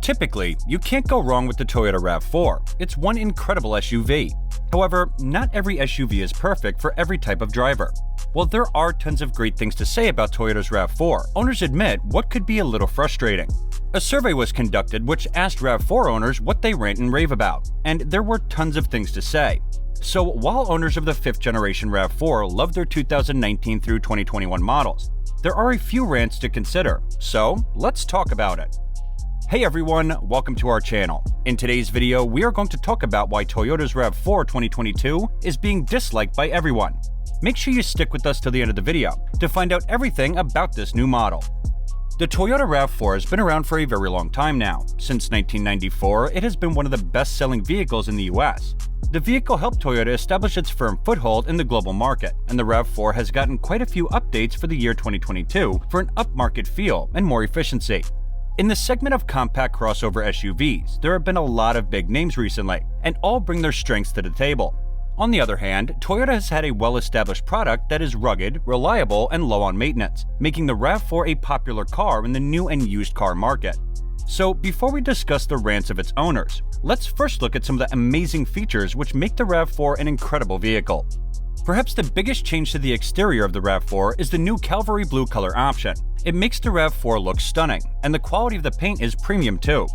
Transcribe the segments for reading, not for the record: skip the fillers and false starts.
Typically, you can't go wrong with the Toyota RAV4. It's one incredible SUV. However, not every SUV is perfect for every type of driver. While there are tons of great things to say about Toyota's RAV4, owners admit what could be a little frustrating. A survey was conducted which asked RAV4 owners what they rant and rave about, and there were tons of things to say. So while owners of the 5th generation RAV4 love their 2019 through 2021 models, there are a few rants to consider, so let's talk about it. Hey everyone, welcome to our channel. In today's video, we are going to talk about why Toyota's RAV4 2022 is being disliked by everyone. Make sure you stick with us till the end of the video to find out everything about this new model. The Toyota RAV4 has been around for a very long time now. Since 1994, it has been one of the best-selling vehicles in the US. The vehicle helped Toyota establish its firm foothold in the global market, and the RAV4 has gotten quite a few updates for the year 2022 for an upmarket feel and more efficiency. In the segment of compact crossover SUVs, there have been a lot of big names recently, and all bring their strengths to the table. On the other hand, Toyota has had a well-established product that is rugged, reliable, and low on maintenance, making the RAV4 a popular car in the new and used car market. So before we discuss the rants of its owners, let's first look at some of the amazing features which make the RAV4 an incredible vehicle. Perhaps the biggest change to the exterior of the RAV4 is the new Cavalry Blue color option. It makes the RAV4 look stunning, and the quality of the paint is premium too.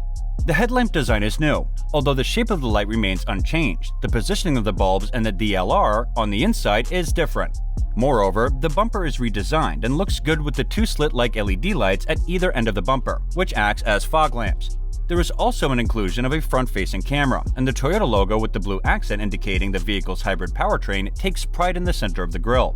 The headlamp design is new, although the shape of the light remains unchanged. The positioning of the bulbs and the DLR on the inside is different. Moreover, the bumper is redesigned and looks good with the two slit-like LED lights at either end of the bumper, which acts as fog lamps. There is also an inclusion of a front-facing camera, and the Toyota logo with the blue accent indicating the vehicle's hybrid powertrain takes pride in the center of the grille.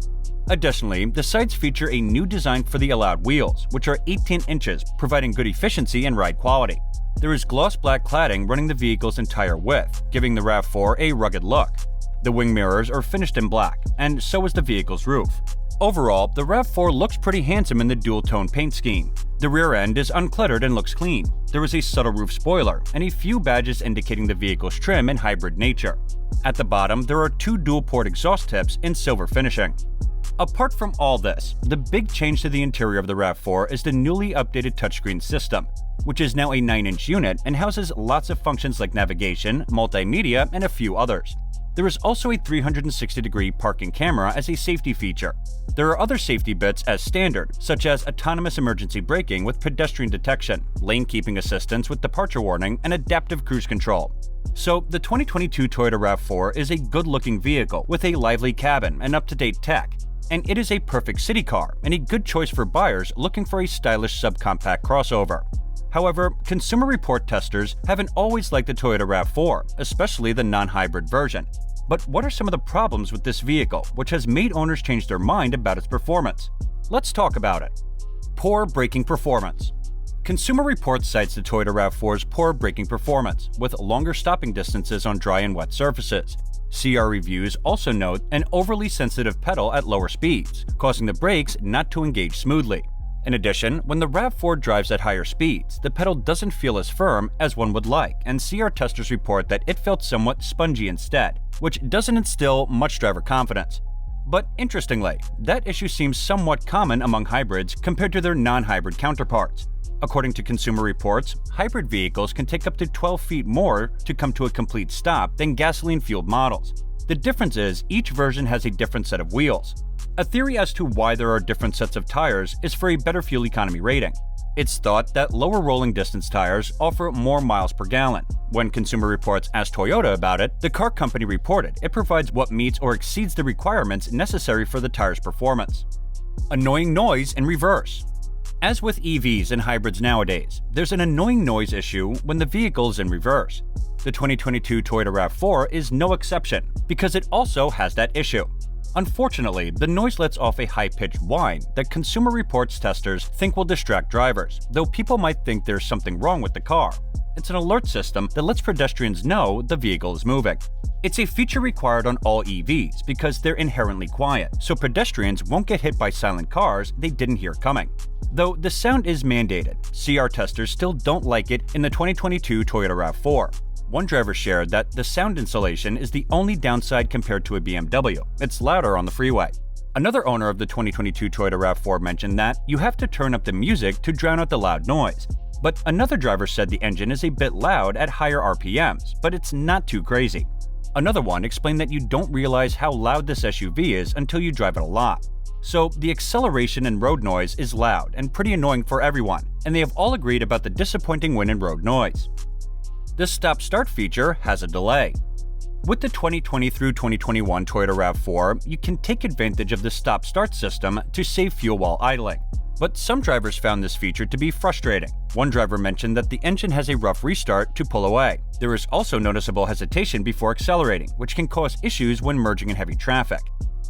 Additionally, the sides feature a new design for the allowed wheels, which are 18 inches, providing good efficiency and ride quality. There is gloss black cladding running the vehicle's entire width, giving the RAV4 a rugged look. The wing mirrors are finished in black, and so is the vehicle's roof. Overall, the RAV4 looks pretty handsome in the dual-tone paint scheme. The rear end is uncluttered and looks clean. There is a subtle roof spoiler, and a few badges indicating the vehicle's trim and hybrid nature. At the bottom, there are two dual-port exhaust tips in silver finishing. Apart from all this, the big change to the interior of the RAV4 is the newly updated touchscreen system, which is now a 9-inch unit and houses lots of functions like navigation, multimedia, and a few others. There is also a 360-degree parking camera as a safety feature. There are other safety bits as standard, such as autonomous emergency braking with pedestrian detection, lane keeping assistance with departure warning, and adaptive cruise control. So, the 2022 Toyota RAV4 is a good-looking vehicle with a lively cabin and up-to-date tech, and it is a perfect city car and a good choice for buyers looking for a stylish subcompact crossover. However, Consumer Report testers haven't always liked the Toyota RAV4, especially the non-hybrid version. But what are some of the problems with this vehicle, which has made owners change their mind about its performance? Let's talk about it. Poor braking performance. Consumer Reports cites the Toyota RAV4's poor braking performance, with longer stopping distances on dry and wet surfaces. CR reviews also note an overly sensitive pedal at lower speeds, causing the brakes not to engage smoothly. In addition, when the RAV4 drives at higher speeds, the pedal doesn't feel as firm as one would like, and CR testers report that it felt somewhat spongy instead, which doesn't instill much driver confidence. But interestingly, that issue seems somewhat common among hybrids compared to their non-hybrid counterparts. According to Consumer Reports, hybrid vehicles can take up to 12 feet more to come to a complete stop than gasoline-fueled models. The difference is each version has a different set of wheels. A theory as to why there are different sets of tires is for a better fuel economy rating. It's thought that lower rolling distance tires offer more miles per gallon. When Consumer Reports asked Toyota about it, the car company reported it provides what meets or exceeds the requirements necessary for the tire's performance. Annoying noise in reverse. As with EVs and hybrids nowadays, there's an annoying noise issue when the vehicle is in reverse. The 2022 Toyota RAV4 is no exception, because it also has that issue. Unfortunately, the noise lets off a high-pitched whine that Consumer Reports testers think will distract drivers, though people might think there's something wrong with the car. It's an alert system that lets pedestrians know the vehicle is moving. It's a feature required on all EVs because they're inherently quiet, so pedestrians won't get hit by silent cars they didn't hear coming. Though the sound is mandated, CR testers still don't like it in the 2022 Toyota RAV4. One driver shared that the sound insulation is the only downside compared to a BMW. It's louder on the freeway. Another owner of the 2022 Toyota RAV4 mentioned that you have to turn up the music to drown out the loud noise. But another driver said the engine is a bit loud at higher RPMs, but it's not too crazy. Another one explained that you don't realize how loud this SUV is until you drive it a lot. So the acceleration and road noise is loud and pretty annoying for everyone, and they have all agreed about the disappointing win in road noise. The stop-start feature has a delay. With the 2020 through 2021 Toyota RAV4, you can take advantage of the stop-start system to save fuel while idling. But some drivers found this feature to be frustrating. One driver mentioned that the engine has a rough restart to pull away. There is also noticeable hesitation before accelerating, which can cause issues when merging in heavy traffic.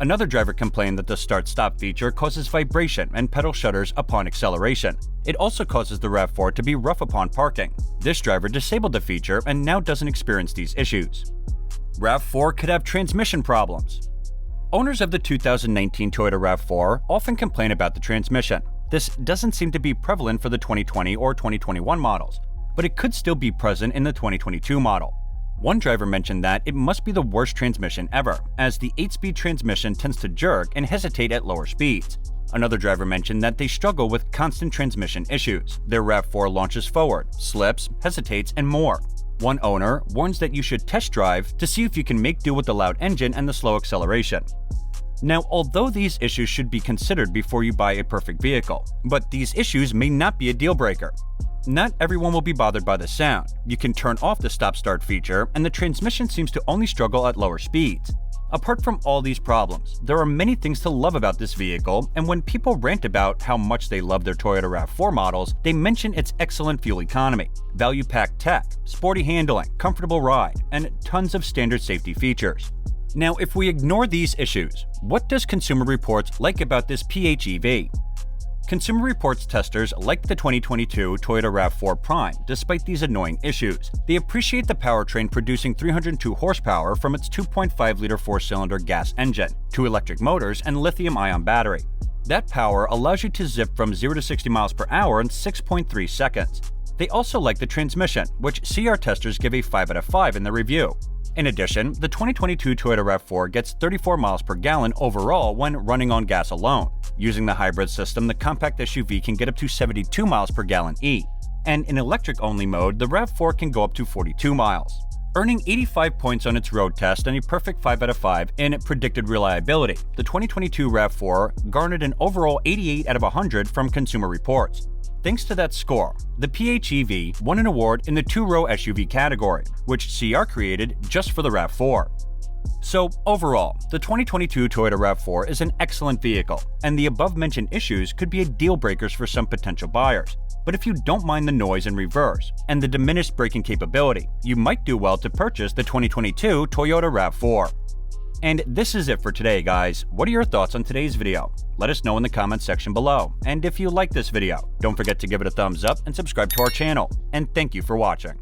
Another driver complained that the start-stop feature causes vibration and pedal shudders upon acceleration. It also causes the RAV4 to be rough upon parking. This driver disabled the feature and now doesn't experience these issues. RAV4 could have transmission problems. Owners of the 2019 Toyota RAV4 often complain about the transmission. This doesn't seem to be prevalent for the 2020 or 2021 models, but it could still be present in the 2022 model. One driver mentioned that it must be the worst transmission ever, as the 8-speed transmission tends to jerk and hesitate at lower speeds. Another driver mentioned that they struggle with constant transmission issues. Their RAV4 launches forward, slips, hesitates, and more. One owner warns that you should test drive to see if you can make do with the loud engine and the slow acceleration. Now, although these issues should be considered before you buy a perfect vehicle, but these issues may not be a deal breaker. Not everyone will be bothered by the sound. You can turn off the stop-start feature, and the transmission seems to only struggle at lower speeds. Apart from all these problems, there are many things to love about this vehicle, and when people rant about how much they love their Toyota RAV4 models, they mention its excellent fuel economy, value-packed tech, sporty handling, comfortable ride, and tons of standard safety features. Now, if we ignore these issues, what does Consumer Reports like about this PHEV? Consumer Reports testers like the 2022 Toyota RAV4 Prime despite these annoying issues. They appreciate the powertrain producing 302 horsepower from its 2.5-liter four-cylinder gas engine, 2 electric motors, and lithium-ion battery. That power allows you to zip from 0 to 60 miles per hour in 6.3 seconds. They also like the transmission, which CR testers give a 5 out of 5 in the review. In addition, the 2022 Toyota RAV4 gets 34 miles per gallon overall when running on gas alone. Using the hybrid system, the compact SUV can get up to 72 miles per gallon E. And in electric-only mode, the RAV4 can go up to 42 miles. Earning 85 points on its road test and a perfect 5 out of 5 in predicted reliability, the 2022 RAV4 garnered an overall 88 out of 100 from Consumer Reports. Thanks to that score, the PHEV won an award in the two-row SUV category, which CR created just for the RAV4. So overall, the 2022 Toyota RAV4 is an excellent vehicle, and the above-mentioned issues could be deal breakers for some potential buyers. But if you don't mind the noise and reverse, and the diminished braking capability, you might do well to purchase the 2022 Toyota RAV4. And this is it for today, guys. What are your thoughts on today's video? Let us know in the comments section below. And if you like this video, don't forget to give it a thumbs up and subscribe to our channel. And thank you for watching.